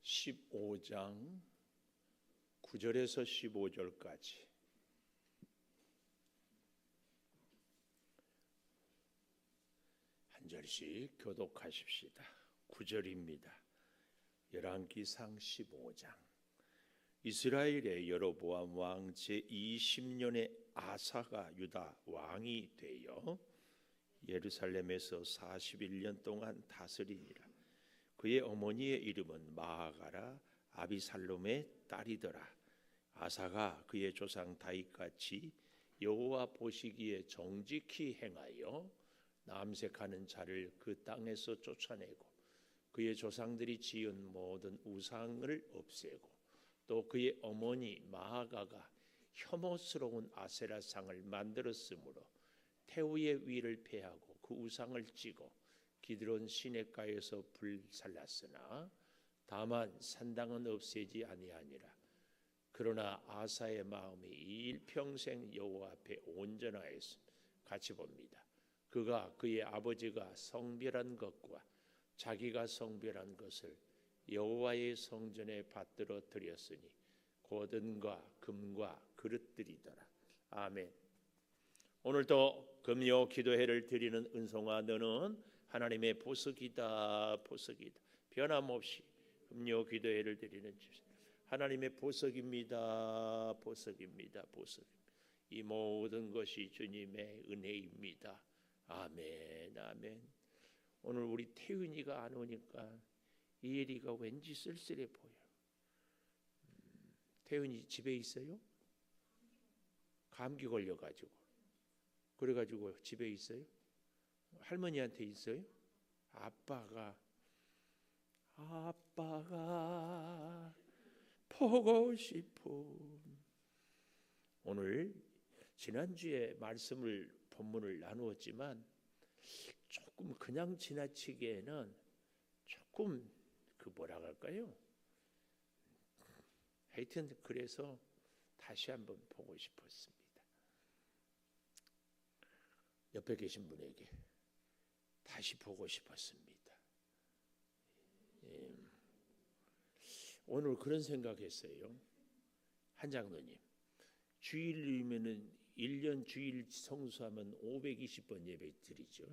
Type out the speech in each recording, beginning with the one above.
15장 9절에서 15절까지 한 절씩 교독하십시다. 9절입니다. 열왕기상 15장. 이스라엘의 여로보암 왕 제20년에 아사가 유다 왕이 되어 예루살렘에서 41년 동안 다스리니라. 그의 어머니의 이름은 마아가라 아비살롬의 딸이더라. 아사가 그의 조상 다윗같이 여호와 보시기에 정직히 행하여 남색하는 자를 그 땅에서 쫓아내고 그의 조상들이 지은 모든 우상을 없애고 또 그의 어머니 마아가가 혐오스러운 아세라상을 만들었으므로 태우의 위를 패하고 그 우상을 찌고 기드론 시냇가에서 불살랐으나 다만 산당은 없애지 아니하니라. 그러나 아사의 마음이 일평생 여호와 앞에 온전하였음 같이 봅니다. 그가 그의 아버지가 성별한 것과 자기가 성별한 것을 여호와의 성전에 받들어 드렸으니 곧 은과 금과 그릇들이더라. 아멘. 오늘도 금요 기도회를 드리는 은송아, 너는 하나님의 보석이다. 보석이다. 변함없이 금요 기도회를 드리는 집 하나님의 보석입니다. 보석입니다. 보석입니다. 이 모든 것이 주님의 은혜입니다. 아멘. 아멘. 오늘 우리 태윤이가 안 오니까 이혜리가 왠지 쓸쓸해 보여. 태윤이 집에 있어요? 감기 걸려가지고. 그래가지고 집에 있어요? 할머니한테 있어요? 아빠가 보고 싶어. 오늘 지난주에 본문을 나누었지만 조금 그냥 지나치기에는 조금 뭐라 할까요? 하여튼 그래서 다시 한번 보고 싶었습니다. 옆에 계신 분에게 다시 보고 싶었습니다. 예. 오늘 그런 생각했어요. 한 장로님, 주일이면은 1년 주일 성수하면 520번 예배 드리죠.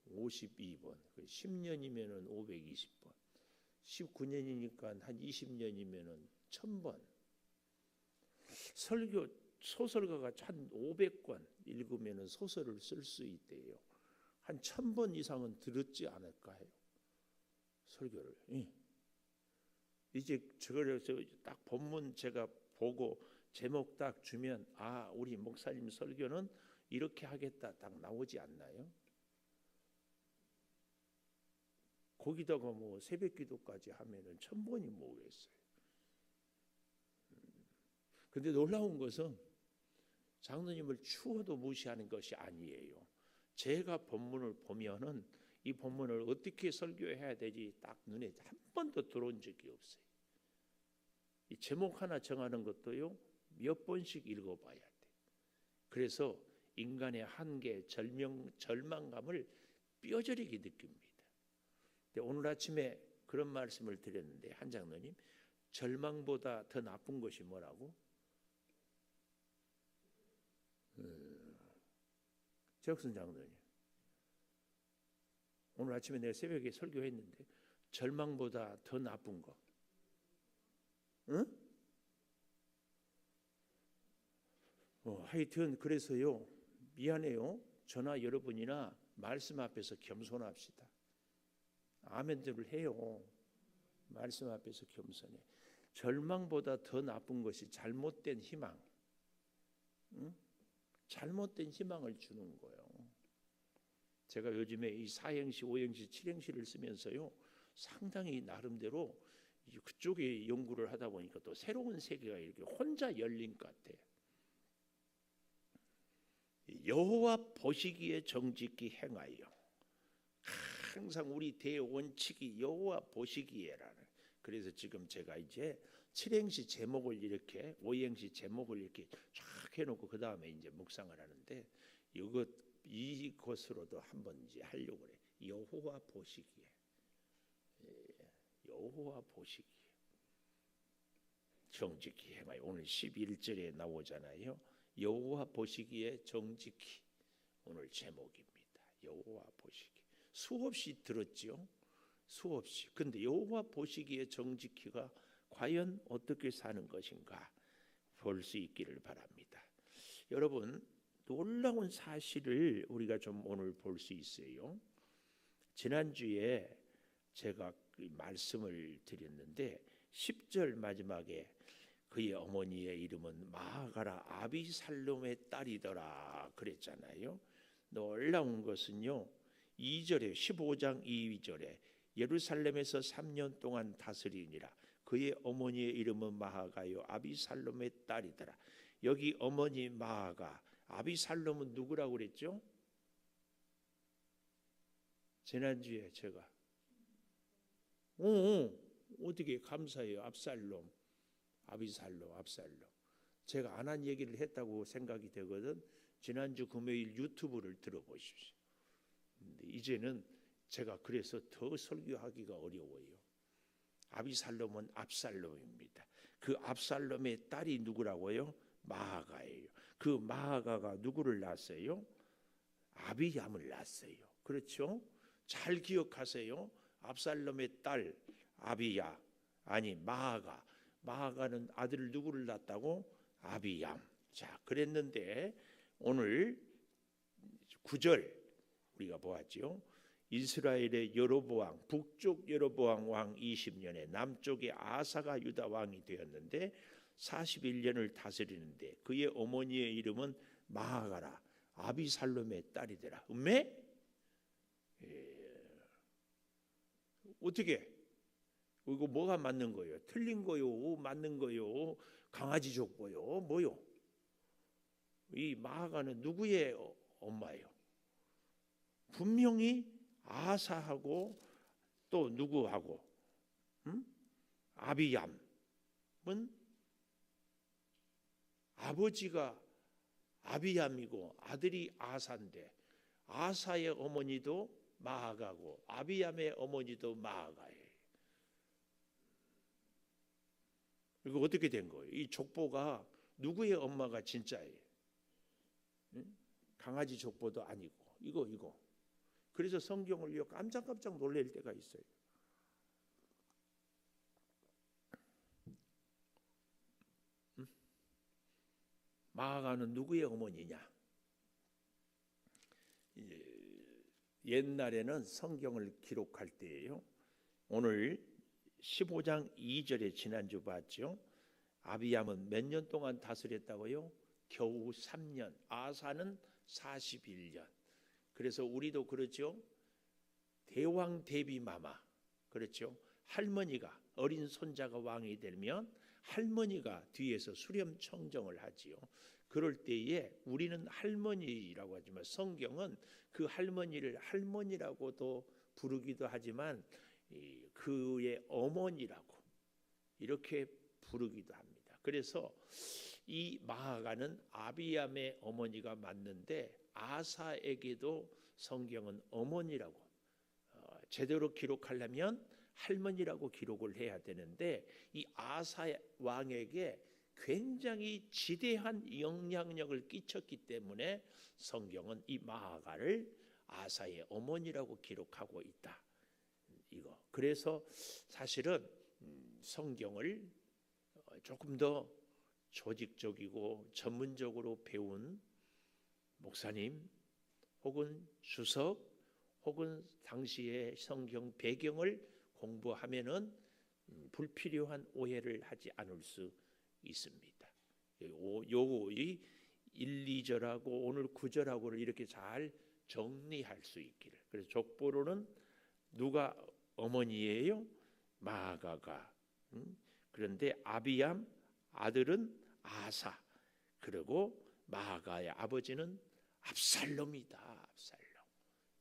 52번. 10년이면은 520번. 19년이니까 한 20년이면은 1000번. 소설가가 한 500권 읽으면 소설을 쓸 수 있대요. 한 1000번 이상은 들었지 않을까요? 설교를. 이제 저걸 딱 본문 제가 보고 제목 딱 주면 우리 목사님 설교는 이렇게 하겠다 딱 나오지 않나요? 거기다가 새벽 기도까지 하면은 1000번이 뭐겠어요? 근데 놀라운 것은 장로님을 추워도 무시하는 것이 아니에요. 제가 본문을 보면은 이 본문을 어떻게 설교해야 되지 딱 눈에 한 번도 들어온 적이 없어요. 이 제목 하나 정하는 것도요 몇 번씩 읽어봐야 돼. 그래서 인간의 한계, 절망감을 뼈저리게 느낍니다. 근데 오늘 아침에 그런 말씀을 드렸는데 한 장로님, 절망보다 더 나쁜 것이 뭐라고? 제옥선 장로님, 오늘 아침에 내가 새벽에 설교했는데 절망보다 더 나쁜 거, 응? 하여튼 그래서요, 미안해요. 저나 여러분이나 말씀 앞에서 겸손합시다. 아멘들을 해요. 말씀 앞에서 겸손해. 절망보다 더 나쁜 것이 잘못된 희망, 응? 잘못된 희망을 주는 거예요. 제가 요즘에 이 4행시, 5행시, 7행시를 쓰면서요 상당히 나름대로 그쪽에 연구를 하다 보니까 또 새로운 세계가 이렇게 혼자 열린 것 같아요. 여호와 보시기에 정직히 행하여. 항상 우리 대원칙이 여호와 보시기에라는. 그래서 지금 제가 이제 7행시 제목을 이렇게 5행시 제목을 이렇게 쫙 해놓고 그 다음에 이제 묵상을 하는데 이것으로도 한번 이제 하려고 그래. 여호와 보시기에. 여호와 보시기에 정직히 행하여. 오늘 11절에 나오잖아요. 여호와 보시기에 정직히. 오늘 제목입니다. 여호와 보시기. 수없이 들었죠. 수없이. 근데 여호와 보시기에 정직히가 과연 어떻게 사는 것인가 볼 수 있기를 바랍니다. 여러분, 놀라운 사실을 우리가 좀 오늘 볼 수 있어요. 지난주에 제가 말씀을 드렸는데 10절 마지막에 그의 어머니의 이름은 마아가라 아비살롬의 딸이더라 그랬잖아요. 놀라운 것은요, 2절에 15장 2절에 예루살렘에서 3년 동안 다스리니라. 그의 어머니의 이름은 마아가요 아비살롬의 딸이더라. 여기 어머니 마아가, 아비살롬은 누구라고 그랬죠? 지난주에 제가 어떻게 감사해요. 압살롬, 아비살롬, 압살롬. 제가 안 한 얘기를 했다고 생각이 되거든. 지난주 금요일 유튜브를 들어보십시오. 근데 이제는 제가 그래서 더 설교하기가 어려워요. 아비살롬은 압살롬입니다. 그 압살롬의 딸이 누구라고요? 마아가예요. 그 마아가가 누구를 낳았어요? 아비얌을 낳았어요. 그렇죠? 잘 기억하세요. 압살롬의 딸 아비야, 아니 마아가. 마아가는 아들을 누구를 낳았다고? 아비얌. 자, 그랬는데 오늘 9절 우리가 보았죠. 이스라엘의 여로보암, 북쪽 여로보암 왕 20년에 남쪽의 아사가 유다 왕이 되었는데 41년을 다스리는데 그의 어머니의 이름은 마아가라 아비살롬의 딸이더라. 음메? 어떻게? 이거 뭐가 맞는 거예요? 틀린 거요? 맞는 거요? 강아지 족보요? 뭐요? 이 마아가는 누구의 엄마예요? 분명히 아사하고 또 누구하고? 아비얌은 아버지가 아비얌이고 아들이 아사인데 아사의 어머니도 마아가고 아비얌의 어머니도 마아가예요. 이거 어떻게 된 거예요? 이 족보가 누구의 엄마가 진짜예요? 강아지 족보도 아니고 이거. 그래서 성경을 깜짝깜짝 놀랄 때가 있어요. 마아가는 누구의 어머니냐? 옛날에는 성경을 기록할 때예요. 오늘 15장 2절에 지난주 봤죠. 아비얌은 몇 년 동안 다스렸다고요? 겨우 3년. 아사는 41년. 그래서 우리도 그렇죠. 대왕 대비마마, 그렇죠. 할머니가, 어린 손자가 왕이 되면 할머니가 뒤에서 수렴 청정을 하지요. 그럴 때에 우리는 할머니라고 하지만 성경은 그 할머니를 할머니라고도 부르기도 하지만 그의 어머니라고 이렇게 부르기도 합니다. 그래서 이 마아가는 아비얌의 어머니가 맞는데 아사에게도 성경은 어머니라고 제대로 기록하려면 할머니라고 기록을 해야 되는데 이 아사 왕에게 굉장히 지대한 영향력을 끼쳤기 때문에 성경은 이 마아가를 아사의 어머니라고 기록하고 있다. 이거. 그래서 사실은 성경을 조금 더 조직적이고 전문적으로 배운 목사님 혹은 주석 혹은 당시의 성경 배경을 공부하면은 불필요한 오해를 하지 않을 수 있습니다. 요이 1, 2절하고 오늘 9절하고를 이렇게 잘 정리할 수 있기를. 그래서 족보로는 누가 어머니예요? 마아가가. 그런데 아비얌 아들은 아사. 그리고 마아가의 아버지는 압살롬이다. 압살롬.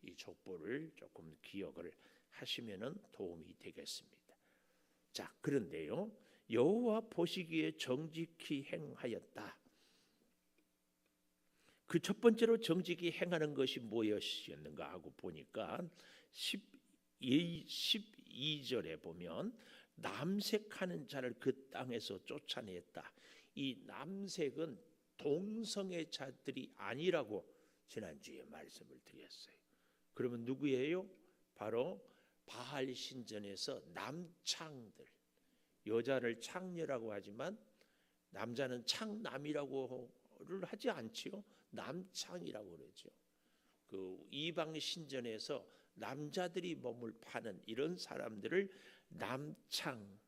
이 족보를 조금 기억을 하시면은 도움이 되겠습니다. 자, 그런데요. 여호와 보시기에 정직히 행하였다. 그 첫 번째로 정직히 행하는 것이 무엇이었는가 하고 보니까 12 2절에 보면 남색하는 자를 그 땅에서 쫓아냈다. 이 남색은 동성애 자들이 아니라고 지난주에 말씀을 드렸어요. 그러면 누구예요? 바로 바알 신전에서 남창들, 여자를 창녀라고 하지만 남자는 창남이라고를 하지 않지요. 남창이라고 그러죠. 그 이방 신전에서 남자들이 몸을 파는 이런 사람들을 남창.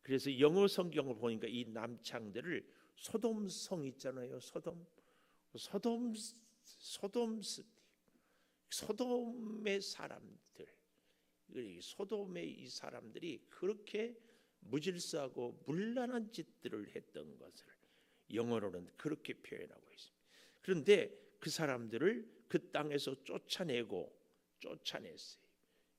그래서 영어 성경을 보니까 이 남창들을 소돔성 있잖아요. 소돔의 사람들. 소돔의 이 사람들이 그렇게 무질서하고 문란한 짓들을 했던 것을 영어로는 그렇게 표현하고 있습니다. 그런데 그 사람들을 그 땅에서 쫓아냈어요.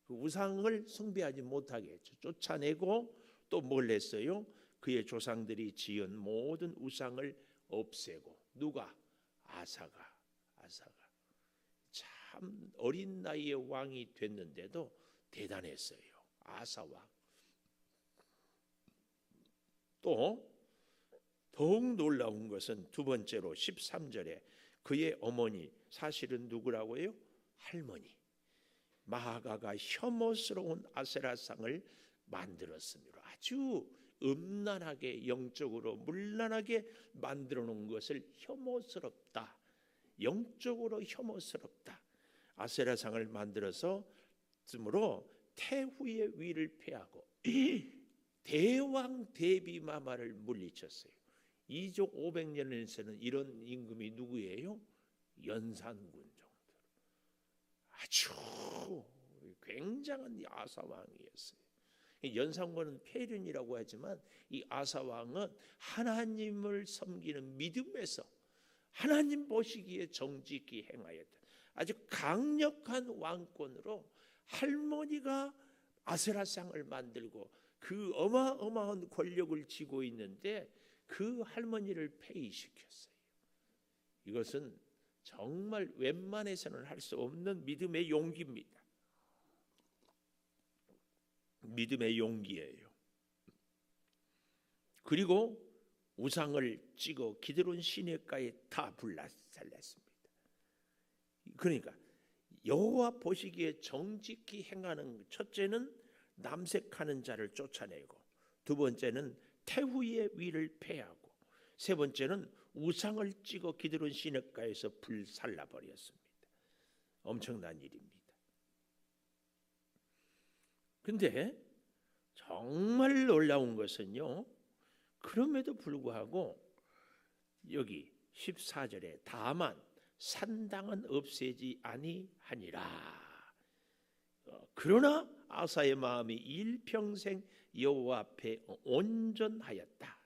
그 우상을 숭배하지 못하게 했죠. 쫓아내고 또 뭘 했어요? 그의 조상들이 지은 모든 우상을 없애고. 누가? 아사가 참 어린 나이에 왕이 됐는데도 대단했어요. 아사 왕. 또 더욱 놀라운 것은 두 번째로 13절에 그의 어머니, 사실은 누구라고요? 할머니 마아가가 혐오스러운 아세라상을 만들었으므로 아주 음란하게, 영적으로 문란하게 만들어 놓은 것을 혐오스럽다, 영적으로 혐오스럽다, 아세라상을 만들어서 으로 태후의 위를 패하고 대왕 데비마마를 물리쳤어요. 이족 500년에서는 이런 임금이 누구예요? 연산군 정도. 아주 굉장한 아사왕이었어요. 연산군은 폐륜이라고 하지만 이 아사왕은 하나님을 섬기는 믿음에서 하나님 보시기에 정직히 행하였다. 아주 강력한 왕권으로 할머니가 아세라상을 만들고 그 어마어마한 권력을 쥐고 있는데 그 할머니를 폐위시켰어요. 이것은 정말 웬만해서는 할 수 없는 믿음의 용기입니다. 믿음의 용기예요. 그리고 우상을 찍어 기드론 시내가에 다 불살랐습니다. 그러니까 여호와 보시기에 정직히 행하는, 첫째는 남색하는 자를 쫓아내고, 두 번째는 태후의 위를 패하고, 세 번째는 우상을 찍어 기드론 시내가에서 불살라 버렸습니다. 엄청난 일입니다. 근데 정말 놀라운 것은요, 그럼에도 불구하고 여기 14절에 다만 산당은 없애지 아니하니라. 그러나 아사의 마음이 일평생 여호와 앞에 온전하였다.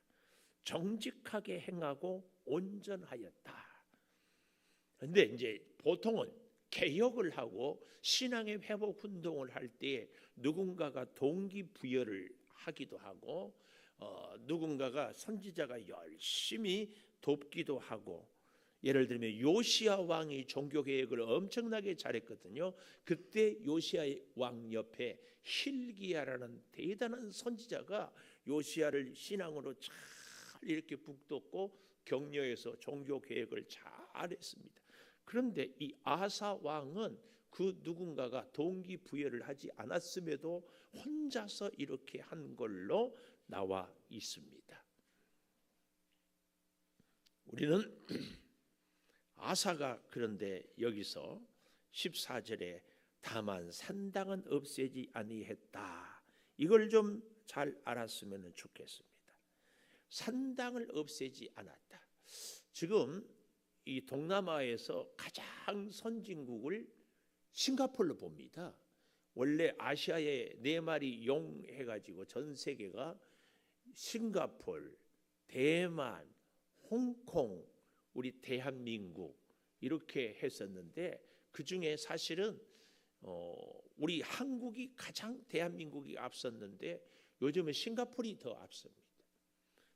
정직하게 행하고 온전하였다. 그런데 이제 보통은 개혁을 하고 신앙의 회복 운동을 할 때 누군가가 동기부여를 하기도 하고 누군가가 선지자가 열심히 돕기도 하고, 예를 들면 요시야 왕이 종교개혁을 엄청나게 잘했거든요. 그때 요시야 왕 옆에 hil기야라는 대단한 선지자가 요시야를 신앙으로 잘 이렇게 북돋고 격려해서 종교개혁을 잘했습니다. 그런데 이 아사 왕은 그 누군가가 동기부여를 하지 않았음에도 혼자서 이렇게 한 걸로 나와 있습니다. 우리는 아사가 그런데 여기서 14절에 다만 산당은 없애지 아니했다, 이걸 좀 잘 알았으면 좋겠습니다. 산당을 없애지 않았다. 지금 이 동남아에서 가장 선진국을 싱가포르로 봅니다. 원래 아시아에 4마리 용 해가지고 전 세계가 싱가포르, 대만, 홍콩, 우리 대한민국 이렇게 했었는데, 그 중에 사실은 우리 한국이 가장 대한민국이 앞섰는데 요즘은 싱가포르이 더 앞섭니다.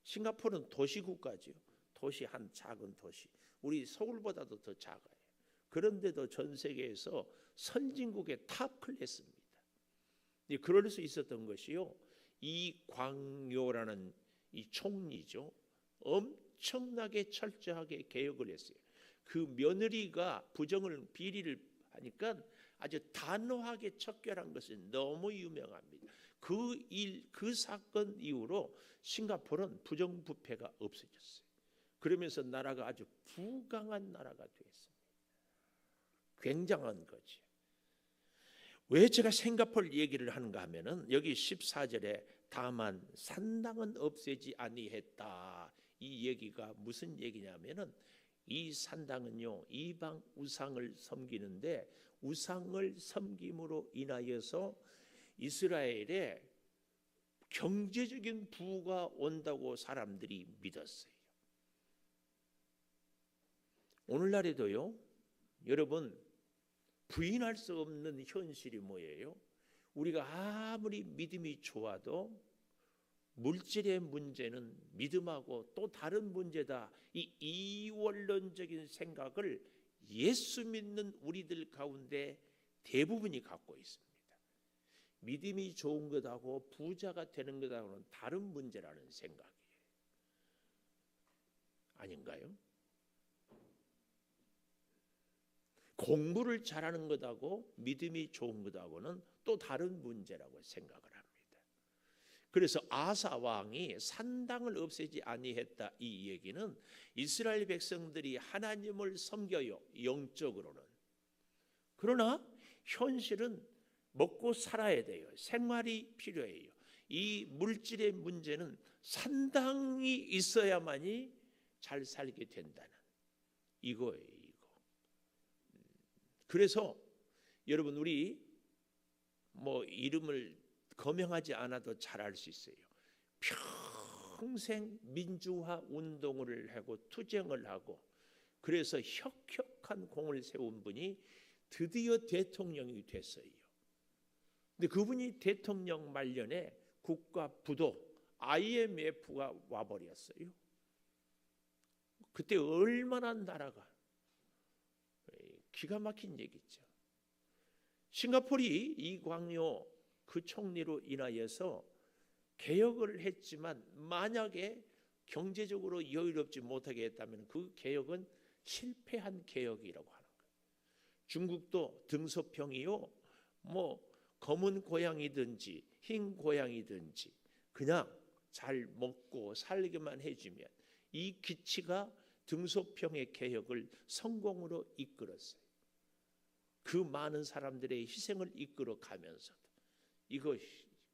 싱가포르는 도시국가죠. 도시, 한 작은 도시. 우리 서울보다도 더 작아요. 그런데도 전 세계에서 선진국의 탑 클래스입니다. 그럴 수 있었던 것이요, 이 광요라는 이 총리죠, 엄청나게 철저하게 개혁을 했어요. 그 며느리가 부정을 비리를 하니까 아주 단호하게 척결한 것은 너무 유명합니다. 그 사건 이후로 싱가포르는 부정부패가 없어졌어요. 그러면서 나라가 아주 부강한 나라가 되었습니다. 굉장한 거지. 왜 제가 싱가포르 얘기를 하는가 하면은 여기 14절에 다만 산당은 없애지 아니했다, 이 얘기가 무슨 얘기냐면은 이 산당은요, 이방 우상을 섬기는데 우상을 섬김으로 인하여서 이스라엘에 경제적인 부가 온다고 사람들이 믿었어요. 오늘날에도요, 여러분, 부인할 수 없는 현실이 뭐예요? 우리가 아무리 믿음이 좋아도 물질의 문제는 믿음하고 또 다른 문제다, 이 이원론적인 생각을 예수 믿는 우리들 가운데 대부분이 갖고 있습니다. 믿음이 좋은 것하고 부자가 되는 것하고는 다른 문제라는 생각이에요. 아닌가요? 공부를 잘하는 것하고 믿음이 좋은 것하고는 또 다른 문제라고 생각을 합니다. 그래서 아사 왕이 산당을 없애지 아니했다, 이 얘기는 이스라엘 백성들이 하나님을 섬겨요, 영적으로는. 그러나 현실은 먹고 살아야 돼요. 생활이 필요해요. 이 물질의 문제는 산당이 있어야만이 잘 살게 된다는 이거예요. 그래서 여러분, 우리 이름을 거명하지 않아도 잘 알 수 있어요. 평생 민주화 운동을 하고 투쟁을 하고 그래서 혁혁한 공을 세운 분이 드디어 대통령이 됐어요. 근데 그분이 대통령 말년에 국가 부도 IMF가 와버렸어요. 그때 얼마나 나라가 기가 막힌 얘기죠. 싱가포르이 이광요 그 총리로 인하여서 개혁을 했지만 만약에 경제적으로 여유롭지 못하게 했다면 그 개혁은 실패한 개혁이라고 하는 거예요. 중국도 등소평이요, 검은 고양이든지 흰 고양이든지 그냥 잘 먹고 살기만 해주면 이 기치가 등소평의 개혁을 성공으로 이끌었어요. 그 많은 사람들의 희생을 이끌어 가면서도 이거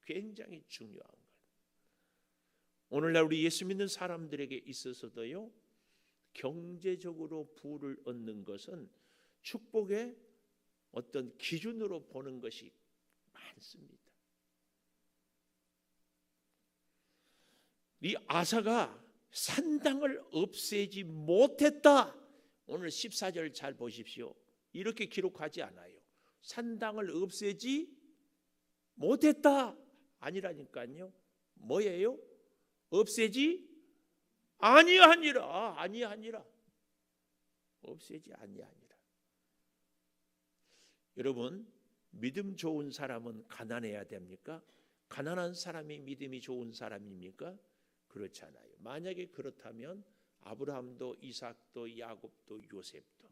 굉장히 중요한 거예요. 오늘날 우리 예수 믿는 사람들에게 있어서도요, 경제적으로 부를 얻는 것은 축복의 어떤 기준으로 보는 것이 많습니다. 이 아사가 산당을 없애지 못했다. 오늘 14절 잘 보십시오. 이렇게 기록하지 않아요. 산당을 없애지 못했다 아니라니까요. 뭐예요? 없애지 아니하니라. 없애지 아니하니라. 여러분, 믿음 좋은 사람은 가난해야 됩니까? 가난한 사람이 믿음이 좋은 사람입니까? 그렇지 않아요. 만약에 그렇다면 아브라함도 이삭도 야곱도 요셉도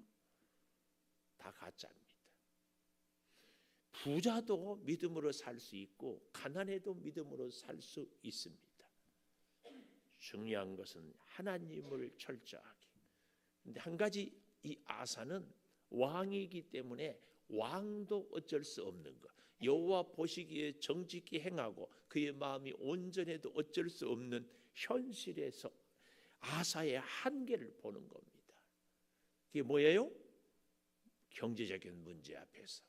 다 가짜입니다. 부자도 믿음으로 살 수 있고 가난해도 믿음으로 살 수 있습니다. 중요한 것은 하나님을 철저하게. 근데 한 가지, 이 아사는 왕이기 때문에 왕도 어쩔 수 없는 것, 여호와 보시기에 정직히 행하고 그의 마음이 온전해도 어쩔 수 없는 현실에서 아사의 한계를 보는 겁니다. 그게 뭐예요? 경제적인 문제 앞에서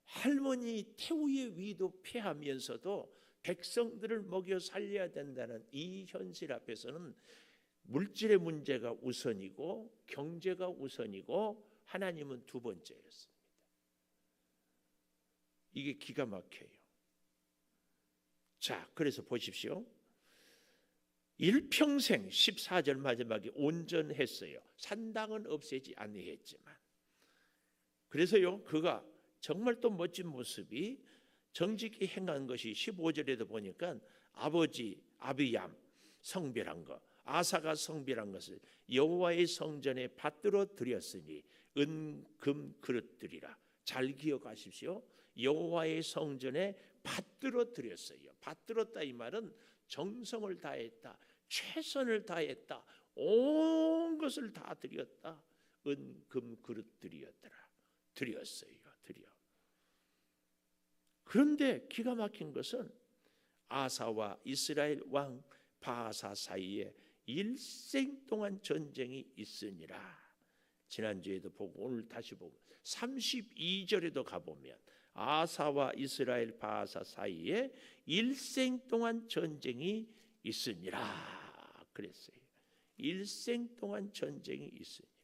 할머니 태우의 위도 피하면서도 백성들을 먹여 살려야 된다는 이 현실 앞에서는 물질의 문제가 우선이고 경제가 우선이고 하나님은 두 번째였습니다. 이게 기가 막혀요. 자, 그래서 보십시오. 일평생 14절 마지막에 온전했어요. 산당은 없애지 아니했지만. 그래서요, 그가 정말 또 멋진 모습이 정직히 행한 것이 15절에도 보니까 아버지 아비얌 성별한 것, 아사가 성별한 것을 여호와의 성전에 받들어 드렸으니 은금 그릇들이라. 잘 기억하십시오. 여호와의 성전에 받들어 드렸어요. 받들었다 이 말은 정성을 다했다, 최선을 다했다, 온 것을 다 드렸다. 은금 그릇들이었더라. 드렸어요. 드려. 그런데 기가 막힌 것은 아사와 이스라엘 왕 바아사 사이에 일생 동안 전쟁이 있으니라. 지난주에도 보고 오늘 다시 보고 32절에도 가보면 아사와 이스라엘 바아사 사이에 일생 동안 전쟁이 있으니라 그랬어요. 일생 동안 전쟁이 있으니라.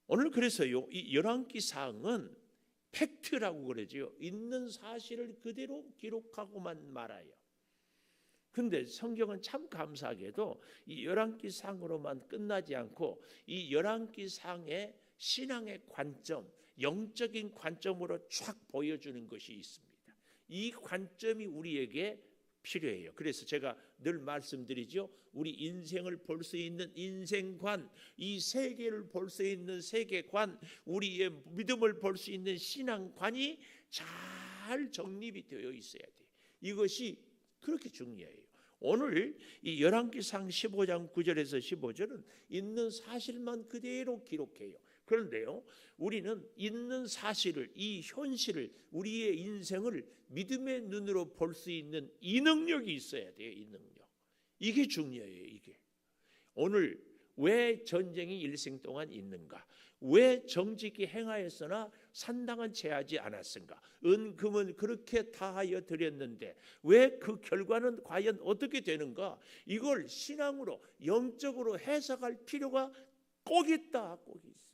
오늘 그래서요, 이 열왕기상은 팩트라고 그러죠. 있는 사실을 그대로 기록하고만 말아요. 근데 성경은 참 감사하게도 이 열왕기상으로만 끝나지 않고 이 열왕기상의 신앙의 관점, 영적인 관점으로 쫙 보여주는 것이 있습니다. 이 관점이 우리에게 필요해요. 그래서 제가 늘 말씀드리죠. 우리 인생을 볼 수 있는 인생관, 이 세계를 볼 수 있는 세계관, 우리의 믿음을 볼 수 있는 신앙관이 잘 정립이 되어 있어야 돼요. 이것이 그렇게 중요해요. 오늘 이 열왕기상 15장 9절에서 15절은 있는 사실만 그대로 기록해요. 그런데요, 우리는 있는 사실을, 이 현실을, 우리의 인생을 믿음의 눈으로 볼 수 있는 이 능력이 있어야 돼요. 이 능력. 이게 중요해요. 이게. 오늘 왜 전쟁이 일생 동안 있는가? 왜 정직히 행하였으나 산당은 제하지 않았은가? 은금은 그렇게 다하여 드렸는데 왜 그 결과는 과연 어떻게 되는가? 이걸 신앙으로 영적으로 해석할 필요가 꼭 있다. 꼭 있어.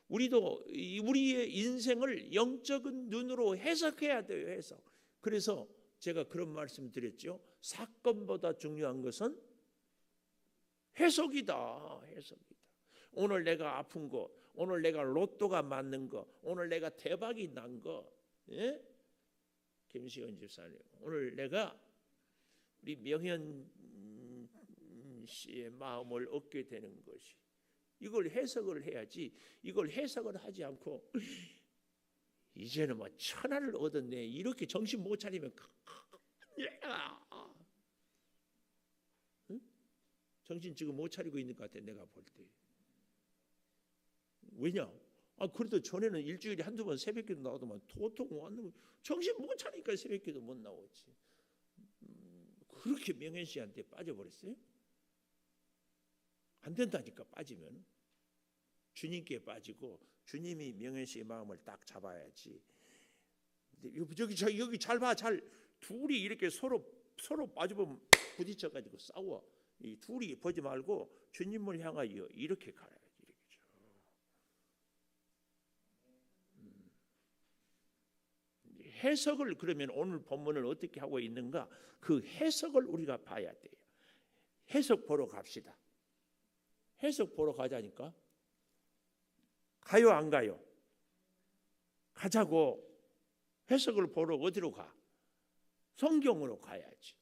우리도 우리의 인생을 영적인 눈으로 해석해야 돼요. 해석. 그래서 제가 그런 말씀 드렸죠. 사건보다 중요한 것은 해석이다. 해석이다. 오늘 내가 아픈 거, 오늘 내가 로또가 맞는 거, 오늘 내가 대박이 난 거, 예? 김시현 집사님, 오늘 내가 우리 명현 씨의 마음을 얻게 되는 것이, 이걸 해석을 해야지. 이걸 해석을 하지 않고 이제는 뭐 천하를 얻었네 이렇게 정신 못 차리면 응? 정신 지금 못 차리고 있는 것 같아. 내가 볼 때. 왜냐? 그래도 전에는 일주일에 한두 번 새벽기도 나오더만 도통 왔는 정신 못 차리니까 새벽기도 못 나오지. 그렇게 명현 씨한테 빠져버렸어요? 안 된다니까. 빠지면 주님께 빠지고 주님이 명현 씨의 마음을 딱 잡아야지. 여기 잘 봐. 잘 둘이 이렇게 서로 빠져보면 부딪혀가지고 싸워. 이 둘이 보지 말고 주님을 향하여 이렇게 가야지. 해석을 그러면 오늘 본문을 어떻게 하고 있는가? 그 해석을 우리가 봐야 돼요. 해석 보러 갑시다. 해석 보러 가자니까. 가요 안 가요? 가자고. 해석을 보러 어디로 가? 성경으로 가야지.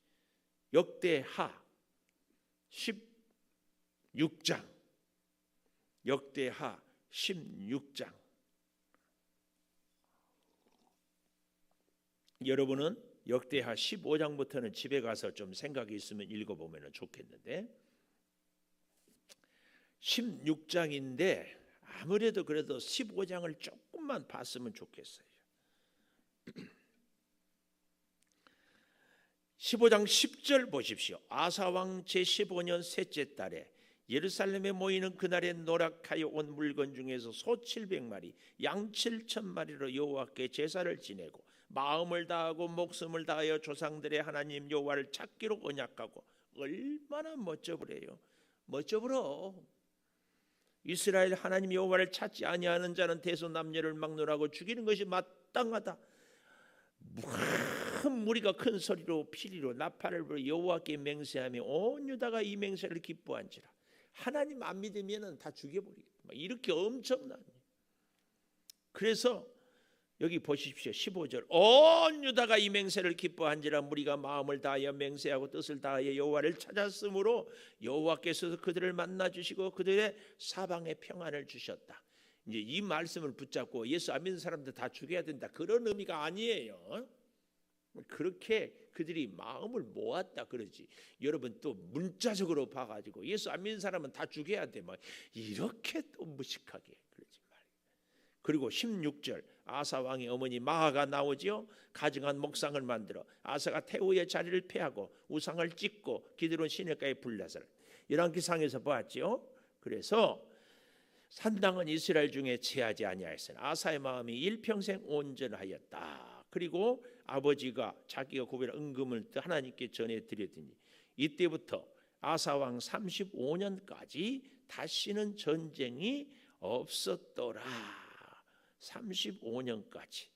역대하 16장. 역대하 16장. 여러분은 역대하 15장부터는 집에 가서 좀 생각이 있으면 읽어보면 좋겠는데 16장인데 아무래도 그래도 15장을 조금만 봤으면 좋겠어요. 15장 10절 보십시오. 아사왕 제15년 셋째 달에 예루살렘에 모이는 그날에 노력하여 온 물건 중에서 소 700마리, 양 7,000마리로 여호와께 제사를 지내고 마음을 다하고 목숨을 다하여 조상들의 하나님 여호와를 찾기로 언약하고. 얼마나 멋져보래요. 멋져보러. 이스라엘 하나님 여호와를 찾지 아니하는 자는 대소남녀를 막론하고 죽이는 것이 마땅하다. 큰 무리가 큰 소리로 피리로 나팔을 불어 여호와께 맹세하며 온 유다가 이 맹세를 기뻐한지라. 하나님 안 믿으면은 다 죽여버리겠다. 이렇게 엄청난. 그래서 여기 보십시오. 15절. 온 유다가 이 맹세를 기뻐한지라 무리가 마음을 다하여 맹세하고 뜻을 다하여 여호와를 찾았으므로 여호와께서 그들을 만나 주시고 그들의 사방에 평안을 주셨다. 이제 이 말씀을 붙잡고 예수 안 믿는 사람들 다 죽여야 된다, 그런 의미가 아니에요. 그렇게 그들이 마음을 모았다 그러지. 여러분 또 문자적으로 봐가지고 예수 안 믿는 사람은 다 죽여야 돼, 뭐 이렇게 또 무식하게 그러지 말이에요. 그리고 16절. 아사 왕의 어머니 마아가 나오지요. 가증한 목상을 만들어 아사가 태우의 자리를 패하고 우상을 찍고 기드론 시내가에 불나서 열왕기상에서 보았지요. 그래서 산당은 이스라엘 중에 제하지 아니하였으나 아사의 마음이 일평생 온전하였다. 그리고 아버지가 자기가 고백한 은금을 하나님께 전해드렸더니 이때부터 아사 왕 35년까지 다시는 전쟁이 없었더라. 35년까지.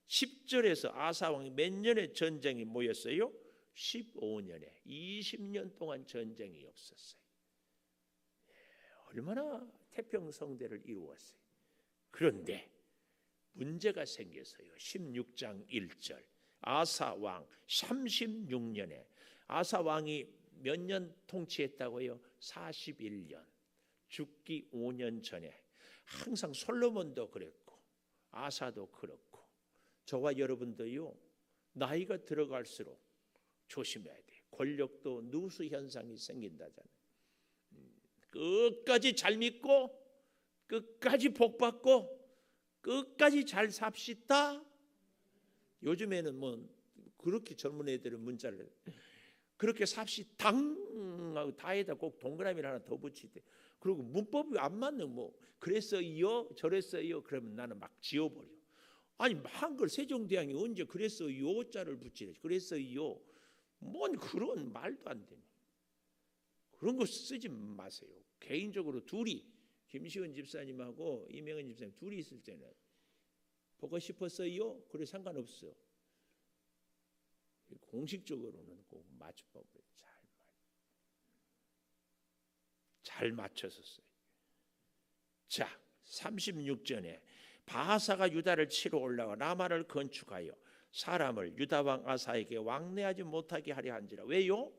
10절에서 아사 왕이 몇 년의 전쟁이 모였어요? 15년에 20년 동안 전쟁이 없었어요. 얼마나 태평성대를 이루었어요. 그런데 문제가 생겼어요. 16장 1절. 아사 왕 36년에 아사 왕이 몇 년 통치했다고요? 41년. 죽기 5년 전에. 항상 솔로몬도 그랬고 아사도 그렇고 저와 여러분도요, 나이가 들어갈수록 조심해야 돼. 권력도 누수 현상이 생긴다잖아요. 끝까지 잘 믿고 끝까지 복 받고 끝까지 잘 삽시다. 요즘에는 뭐 그렇게 젊은 애들은 문자를 그렇게 삽시당 하고 다에다 꼭 동그라미를 하나 더 붙이대. 그리고 문법이 안 맞는 뭐 그랬어요 저랬어요 그러면 나는 막 지워버려. 아니 한글 세종대왕이 언제 그랬어요 자를 붙이래. 그랬어요 뭔 그런 말도 안 되네. 그런 거 쓰지 마세요. 개인적으로 둘이 김시원 집사님하고 이명은 집사님 둘이 있을 때는 보고 싶었어요? 그래 상관없어. 공식적으로는 꼭 맞춰보고 잘 맞춰서 써요. 자, 36절에 바하사가 유다를 치러 올라가 라마를 건축하여 사람을 유다 왕 아사에게 왕래하지 못하게 하려 한지라. 왜요?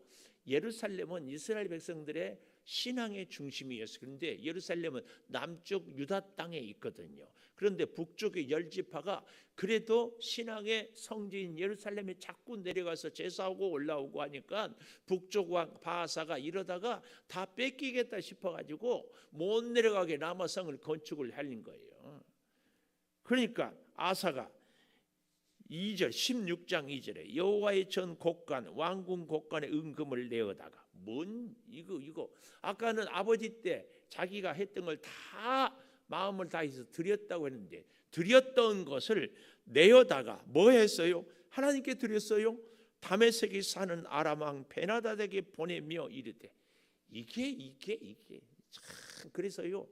예루살렘은 이스라엘 백성들의 신앙의 중심이었어요. 그런데 예루살렘은 남쪽 유다 땅에 있거든요. 그런데 북쪽의 열지파가 그래도 신앙의 성지인 예루살렘에 자꾸 내려가서 제사하고 올라오고 하니까 북쪽 왕 바하사가 이러다가 다 뺏기겠다 싶어가지고 못 내려가게 라마성을 건축을 하는 거예요. 그러니까 아사가 2절 16장 2절에 여호와의 전 곡간 왕궁 곡간에 은금을 내어다가 뭔 이거 아까는 아버지 때 자기가 했던 걸 다 마음을 다해서 드렸다고 했는데 드렸던 것을 내어다가 뭐 했어요? 하나님께 드렸어요. 다메섹에 사는 아람 왕 베나다에게 보내며 이르되 이게 참 그래서요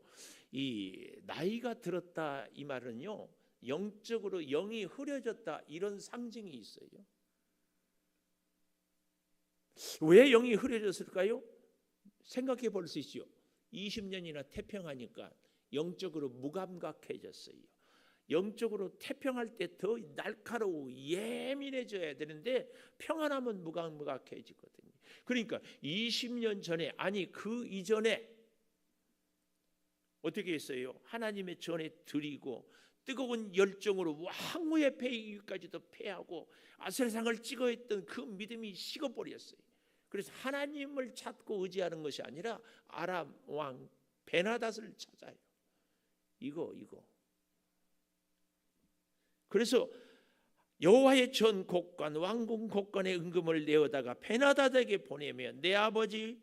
이 나이가 들었다 이 말은요 영적으로 영이 흐려졌다 이런 상징이 있어요. 왜 영이 흐려졌을까요? 생각해 볼 수 있죠. 20년이나 태평하니까 영적으로 무감각해졌어요. 영적으로 태평할 때 더 날카로워 예민해져야 되는데 평안하면 무감각해지거든요. 그러니까 20년 전에 아니 그 이전에 어떻게 했어요? 하나님의 전에 드리고 뜨거운 열정으로 왕후의 패기까지도 패하고 아세상을 찍어 했던 그 믿음이 식어버렸어요. 그래서 하나님을 찾고 의지하는 것이 아니라 아람 왕 베나닷을 찾아요. 이거 그래서 여호와의 전 곡간 왕궁 곡간의 은금을 내어다가 베나닷에게 보내며 내 아버지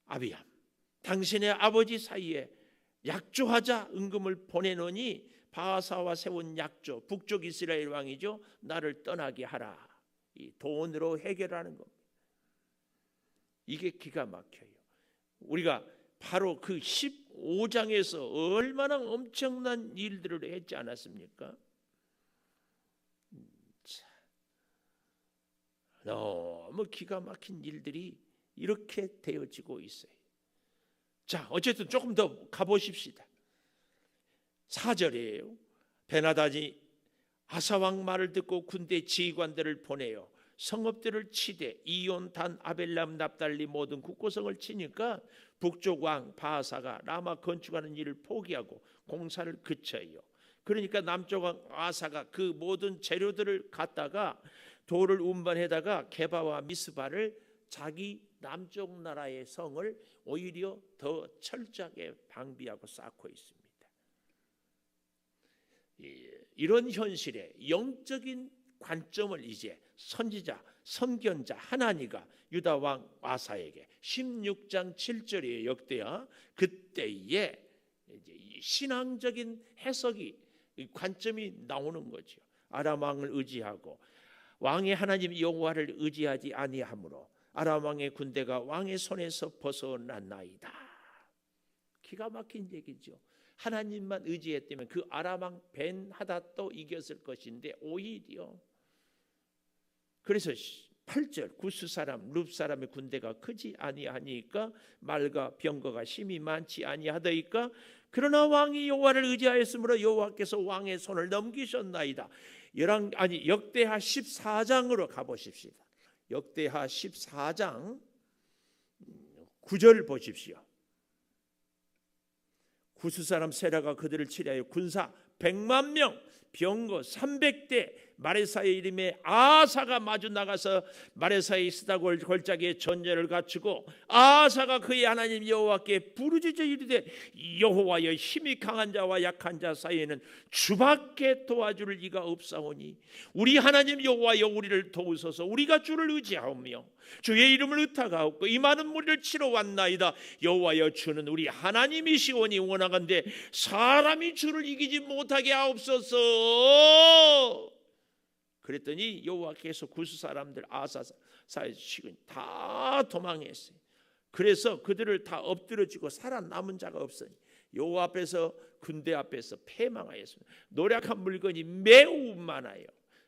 아비암 당신의 아버지 사이에 약조하자 은금을 보내노니 바하사와 세운 약조 북쪽 이스라엘 왕이죠 나를 떠나게 하라. 이 돈으로 해결하는 겁니다. 이게 기가 막혀요. 우리가 바로 그 15장에서 얼마나 엄청난 일들을 했지 않았습니까? 너무 기가 막힌 일들이 이렇게 되어지고 있어요. 자, 어쨌든 조금 더 가보십시다. 4절이에요. 베나다니 아사왕 말을 듣고 군대 지휘관들을 보내요. 성읍들을 치되 이온, 단, 아벨람, 납달리 모든 국고성을 치니까 북쪽 왕 바하사가 라마 건축하는 일을 포기하고 공사를 그쳐요. 그러니까 남쪽 왕 아사가 그 모든 재료들을 갖다가 돌을 운반해다가 게바와 미스바를 자기 남쪽 나라의 성을 오히려 더 철저하게 방비하고 쌓고 있습니다. 이런 현실에 영적인 관점을 이제 선지자, 선견자 하나니가 유다 왕 아사에게 16장 7절의 역대하 그때에 신앙적인 해석이 관점이 나오는 거죠. 아람 왕을 의지하고 왕의 하나님 여호와를 의지하지 아니하므로 아람 왕의 군대가 왕의 손에서 벗어났나이다. 기가 막힌 얘기죠. 하나님만 의지했다면 그 아람 왕 벤하닷도 이겼을 것인데 오히려 그래서 8절 구스 사람 룹 사람의 군대가 크지 아니하니까 말과 병거가 심히 많지 아니하더이까 그러나 왕이 여호와를 의지하였으므로 여호와께서 왕의 손을 넘기셨나이다. 역대하 14장으로 가보십시다. 역대하 14장 9절 보십시오. 구스 사람 세라가 그들을 치려하여 군사 100만 명 병거 300대 마레사의 이름에 아사가 마주 나가서 마레사의 이스다골 골짜기에 전제를 갖추고 아사가 그의 하나님 여호와께 부르짖어 이르되 여호와여 힘이 강한 자와 약한 자 사이에는 주밖에 도와줄 이가 없사오니 우리 하나님 여호와여 우리를 도우소서. 우리가 주를 의지하오며 주의 이름을 의탁하옵고 이 많은 무리를 치러 왔나이다. 여호와여 주는 우리 하나님이시오니 원하건대 사람이 주를 이기지 못하게 하옵소서. 그랬더니 여호와께서 구스 사람들 아사사의 식은 다 도망했어요. 그래서 그들을 다 엎드려지고 살아남은 자가 없으니 여호와 앞에서 군대 앞에서 패망하였습니다. 노력한 물건이 매우 많아요.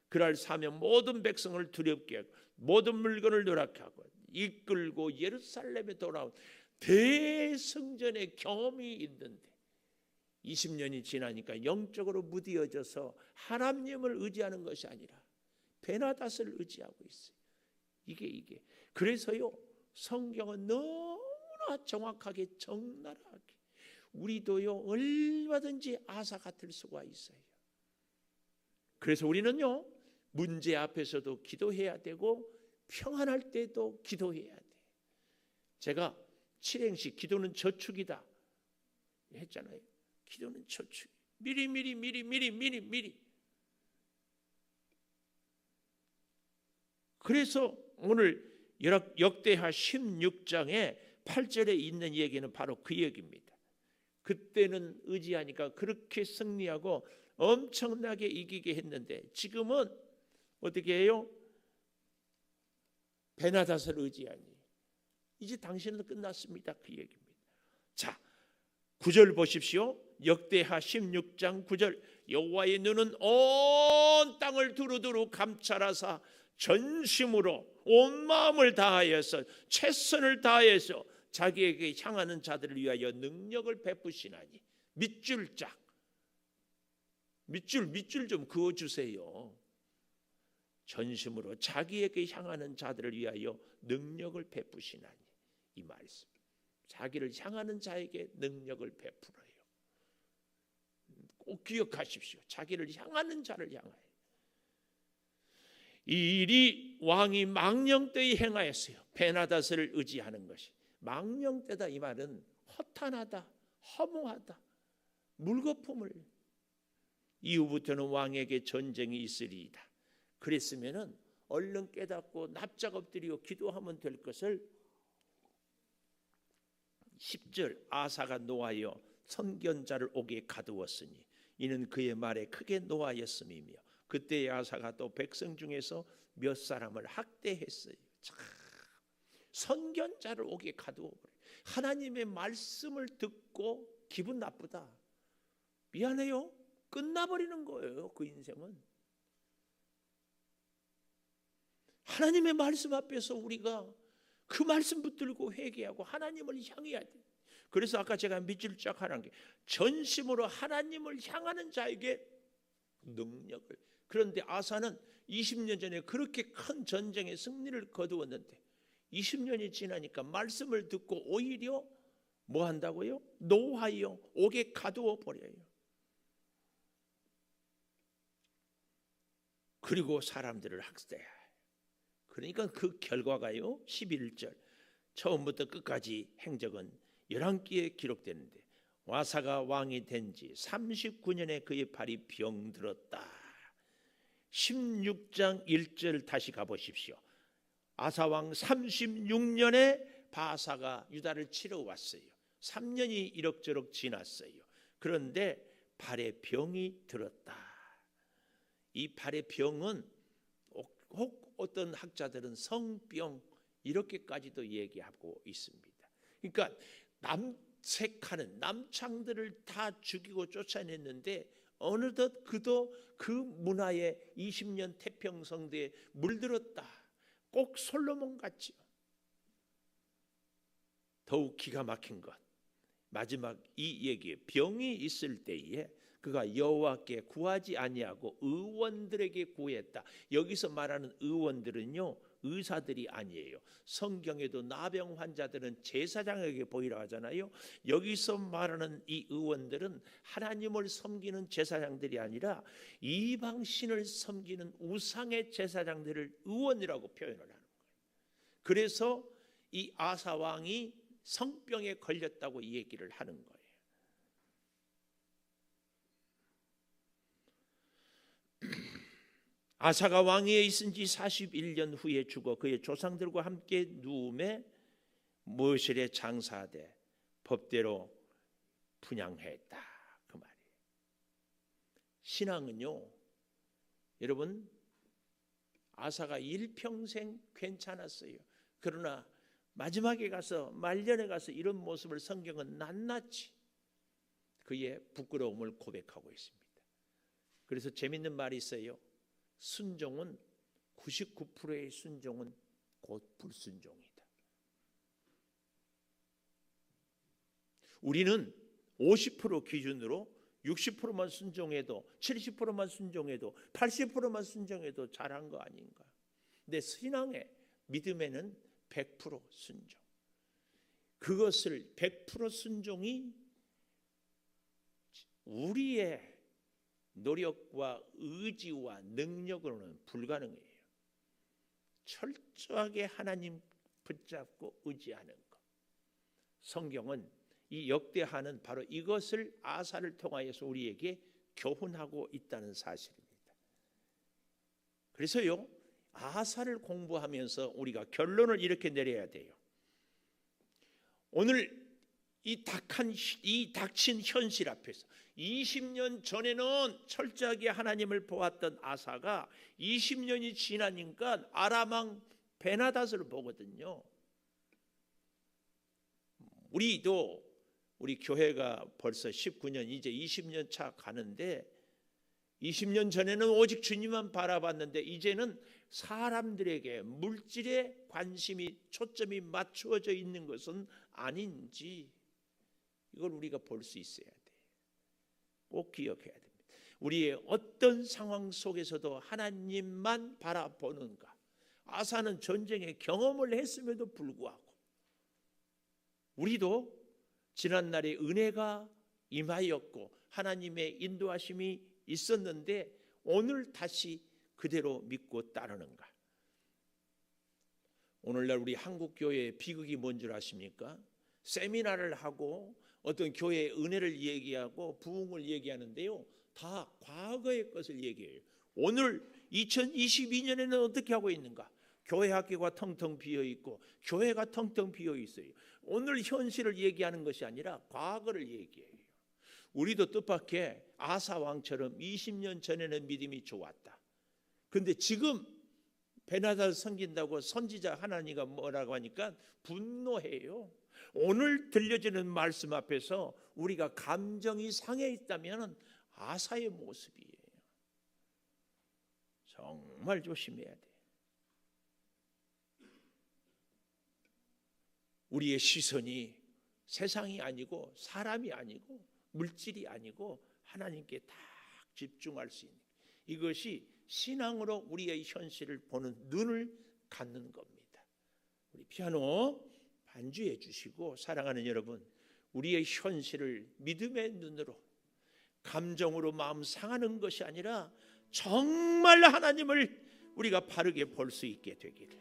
그날 사명 모든 백성을 두렵게 하고 모든 물건을 노력하고 이끌고 예루살렘에 돌아온 대성전의 경험이 있는데 20년이 지나니까 영적으로 무디어져서 하나님을 의지하는 것이 아니라 베나닷을 의지하고 있어요. 이게 그래서요 성경은 너무나 정확하게 적나라하게 우리도요 얼마든지 아사 같을 수가 있어요. 그래서 우리는요 문제 앞에서도 기도해야 되고 평안할 때도 기도해야 돼. 제가 7행시 기도는 저축이다 했잖아요. 기도는 저축. 미리. 그래서 오늘 역대하 16장에 8절에 있는 얘기는 바로 그 얘기입니다. 그때는 의지하니까 그렇게 승리하고 엄청나게 이기게 했는데 지금은 어떻게 해요? 베나닷을 의지하니 이제 당신은 끝났습니다. 그 얘기입니다. 자 9절 보십시오. 역대하 16장 9절 여호와의 눈은 온 땅을 두루두루 감찰하사 전심으로 온 마음을 다하여서 최선을 다해서 자기에게 향하는 자들을 위하여 능력을 베푸시나니 밑줄 좀 그어주세요. 전심으로 자기에게 향하는 자들을 위하여 능력을 베푸시나니 이 말씀. 자기를 향하는 자에게 능력을 베풀어요. 꼭 기억하십시오. 자기를 향하는 자를 향하여. 이 일이 왕이 망령 때에 행하였어요. 베나닷을 의지하는 것이. 망령 때다 이 말은 허탄하다, 허무하다, 물거품을. 이후부터는 왕에게 전쟁이 있으리이다. 그랬으면은 얼른 깨닫고 납작 엎드리고 기도하면 될 것을 10절 아사가 노하여 선견자를 옥에 가두었으니 이는 그의 말에 크게 노하였음이며 그때 아사가 또 백성 중에서 몇 사람을 학대했어요. 참, 선견자를 옥에 가두어버려요. 하나님의 말씀을 듣고 기분 나쁘다. 미안해요. 끝나버리는 거예요. 그 인생은. 하나님의 말씀 앞에서 우리가 그 말씀 붙들고 회개하고 하나님을 향해야 돼. 그래서 아까 제가 밑줄 쫙 하는 게 전심으로 하나님을 향하는 자에게 능력을. 그런데 아사는 20년 전에 그렇게 큰 전쟁의 승리를 거두었는데 20년이 지나니까 말씀을 듣고 오히려 뭐 한다고요? 노하여 옥에 가두어 버려요. 그리고 사람들을 학대해요. 그러니까 그 결과가요 11절 처음부터 끝까지 행적은 11기에 기록되는데 아사가 왕이 된 지 39년에 그의 발이 병들었다. 16장 1절 다시 가보십시오. 아사왕 36년에 바사가 유다를 치러 왔어요. 3년이 이럭저럭 지났어요. 그런데 발에 병이 들었다. 이 발의 병은 혹 어떤 학자들은 성병 이렇게까지도 얘기하고 있습니다. 그러니까 남색하는 남창들을 다 죽이고 쫓아냈는데 어느덧 그도 그 문화에 20년 태평성대에 물들었다. 꼭 솔로몬 같지요. 더욱 기가 막힌 것 마지막 이 얘기에 병이 있을 때에 그가 여호와께 구하지 아니하고 의원들에게 구했다. 여기서 말하는 의원들은요 의사들이 아니에요. 성경에도 나병 환자들은 제사장에게 보이라 하잖아요. 여기서 말하는 이 의원들은 하나님을 섬기는 제사장들이 아니라 이방신을 섬기는 우상의 제사장들을 의원이라고 표현을 하는 거예요. 그래서 이 아사 왕이 성병에 걸렸다고 이 얘기를 하는 거예요. 아사가 왕위에 있은 지 41년 후에 죽어 그의 조상들과 함께 누움에 모실에 장사하되 법대로 분향했다. 그 말이에요. 신앙은요 여러분 아사가 일평생 괜찮았어요. 그러나 마지막에 가서 말년에 가서 이런 모습을 성경은 낱낱이 그의 부끄러움을 고백하고 있습니다. 그래서 재밌는 말이 있어요. 순종은 99%의 순종은 곧 불순종이다. 우리는 50% 기준으로 60%만 순종해도 70%만 순종해도 80%만 순종해도 잘한 거 아닌가. 근데 신앙의 믿음에는 100% 순종. 그것을 100% 순종이 우리의 노력과 의지와 능력으로는 불가능해요. 철저하게 하나님 붙잡고 의지하는 것. 성경은 이 역대하는 바로 이것을 아사를 통하여서 우리에게 교훈하고 있다는 사실입니다. 그래서요 아사를 공부하면서 우리가 결론을 이렇게 내려야 돼요. 오늘 이 닥친 현실 앞에서 20년 전에는 철저하게 하나님을 보았던 아사가 20년이 지나니까 아람 왕 베나닷을 보거든요. 우리 교회가 벌써 19년 이제 20년 차 가는데 20년 전에는 오직 주님만 바라봤는데 이제는 사람들에게 물질에 관심이 초점이 맞추어져 있는 것은 아닌지 이걸 우리가 볼 수 있어야 돼. 꼭 기억해야 됩니다. 우리의 어떤 상황 속에서도 하나님만 바라보는가. 아사는 전쟁의 경험을 했음에도 불구하고 우리도 지난날에 은혜가 임하였고 하나님의 인도하심이 있었는데 오늘 다시 그대로 믿고 따르는가. 오늘날 우리 한국교회의 비극이 뭔 줄 아십니까? 세미나를 하고 어떤 교회의 은혜를 얘기하고 부흥을 얘기하는데요 다 과거의 것을 얘기해요. 오늘 2022년에는 어떻게 하고 있는가? 교회 학교가 텅텅 비어있고 교회가 텅텅 비어있어요. 오늘 현실을 얘기하는 것이 아니라 과거를 얘기해요. 우리도 뜻밖의 아사 왕처럼 20년 전에는 믿음이 좋았다. 그런데 지금 베나닷 섬긴다고 선지자 하나니가 뭐라고 하니까 분노해요. 오늘 들려지는 말씀 앞에서 우리가 감정이 상해 있다면 아사의 모습이에요. 정말 조심해야 돼. 우리의 시선이 세상이 아니고 사람이 아니고 물질이 아니고 하나님께 딱 집중할 수 있는 이것이 신앙으로 우리의 현실을 보는 눈을 갖는 겁니다. 우리 피아노 반주해 주시고, 사랑하는 여러분, 우리의 현실을 믿음의 눈으로, 감정으로 마음 상하는 것이 아니라 정말 하나님을 우리가 바르게 볼 수 있게 되기를,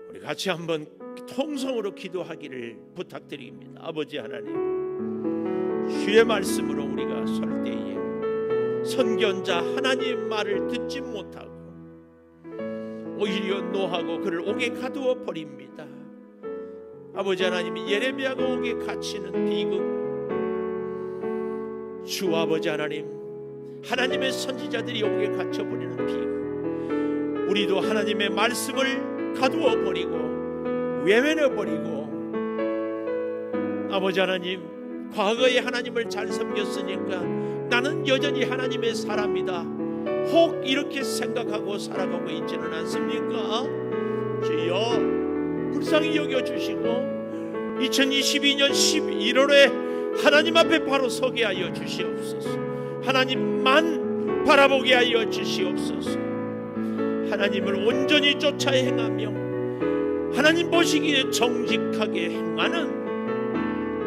우리 같이 한번 통성으로 기도하기를 부탁드립니다. 아버지 하나님, 주의 말씀으로 우리가 설 때에 선견자 하나님 말을 듣지 못하고 오히려 노하고 그를 옥에 가두어 버립니다. 아버지 하나님이 예레미야가 옥에 갇히는 비극, 주 아버지 하나님, 하나님의 선지자들이 옥에 갇혀버리는 비극, 우리도 하나님의 말씀을 가두어 버리고 외면해 버리고, 아버지 하나님, 과거에 하나님을 잘 섬겼으니까 나는 여전히 하나님의 사람이다, 혹 이렇게 생각하고 살아가고 있지는 않습니까? 주여 불쌍히 여겨주시고 2022년 11월에 하나님 앞에 바로 서게 하여 주시옵소서. 하나님만 바라보게 하여 주시옵소서. 하나님을 온전히 쫓아 행하며 하나님 보시기에 정직하게 행하는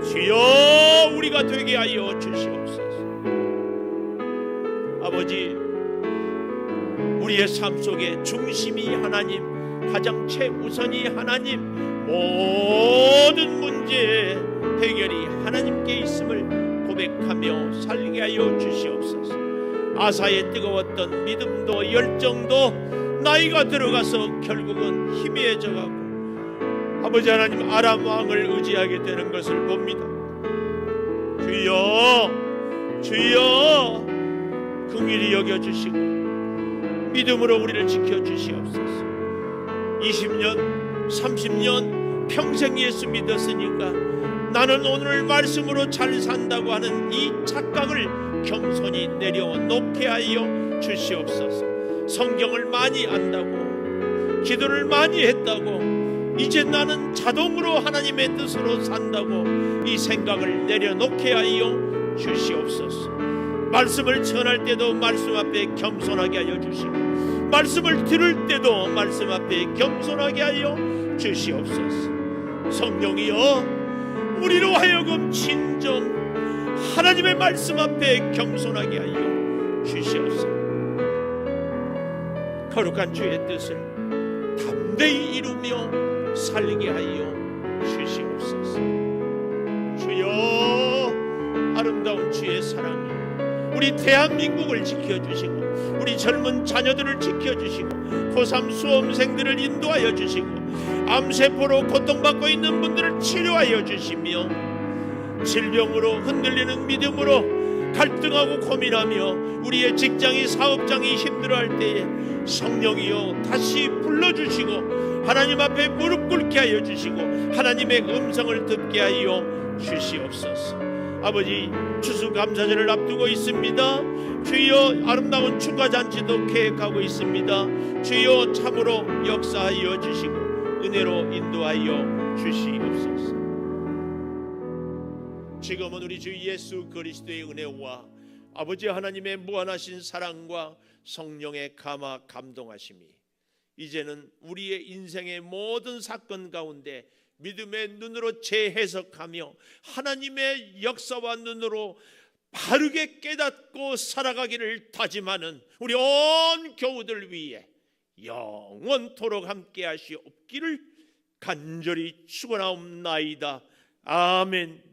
주여 우리가 되게 하여 주시옵소서. 아버지, 우리의 삶 속에 중심이 하나님, 가장 최우선이 하나님, 모든 문제의 해결이 하나님께 있음을 고백하며 살게 하여 주시옵소서. 아사의 뜨거웠던 믿음도 열정도 나이가 들어가서 결국은 희미해져가고 아버지 하나님, 아람 왕을 의지하게 되는 것을 봅니다. 주여, 주여 긍휼히 여겨주시고 믿음으로 우리를 지켜주시옵소서. 20년, 30년 평생 예수 믿었으니까 나는 오늘 말씀으로 잘 산다고 하는 이 착각을 겸손히 내려놓게 하여 주시옵소서. 성경을 많이 안다고, 기도를 많이 했다고, 이제 나는 자동으로 하나님의 뜻으로 산다고 이 생각을 내려놓게 하여 주시옵소서. 말씀을 전할 때도 말씀 앞에 겸손하게 하여 주시고, 말씀을 들을 때도 말씀 앞에 겸손하게 하여 주시옵소서. 성령이여, 우리로 하여금 진정 하나님의 말씀 앞에 겸손하게 하여 주시옵소서. 거룩한 주의 뜻을 담대히 이루며 살게 하여 주시옵소서. 주여, 아름다운 주의 사랑이 우리 대한민국을 지켜주시고 우리 젊은 자녀들을 지켜주시고 고3 수험생들을 인도하여 주시고 암세포로 고통받고 있는 분들을 치료하여 주시며 질병으로 흔들리는 믿음으로 갈등하고 고민하며 우리의 직장이 사업장이 힘들어할 때에 성령이여 다시 불러주시고 하나님 앞에 무릎 꿇게 하여 주시고 하나님의 음성을 듣게 하여 주시옵소서. 아버지, 추수감사절을 앞두고 있습니다. 주여, 아름다운 축가잔치도 계획하고 있습니다. 주여, 참으로 역사하여 주시고 은혜로 인도하여 주시옵소서. 지금은 우리 주 예수 그리스도의 은혜와 아버지 하나님의 무한하신 사랑과 성령의 감화 감동하심이 이제는 우리의 인생의 모든 사건 가운데 믿음의 눈으로 재해석하며 하나님의 역사와 눈으로 바르게 깨닫고 살아가기를 다짐하는 우리 온 교우들 위해 영원토록 함께 하시옵기를 간절히 축원하옵나이다. 아멘.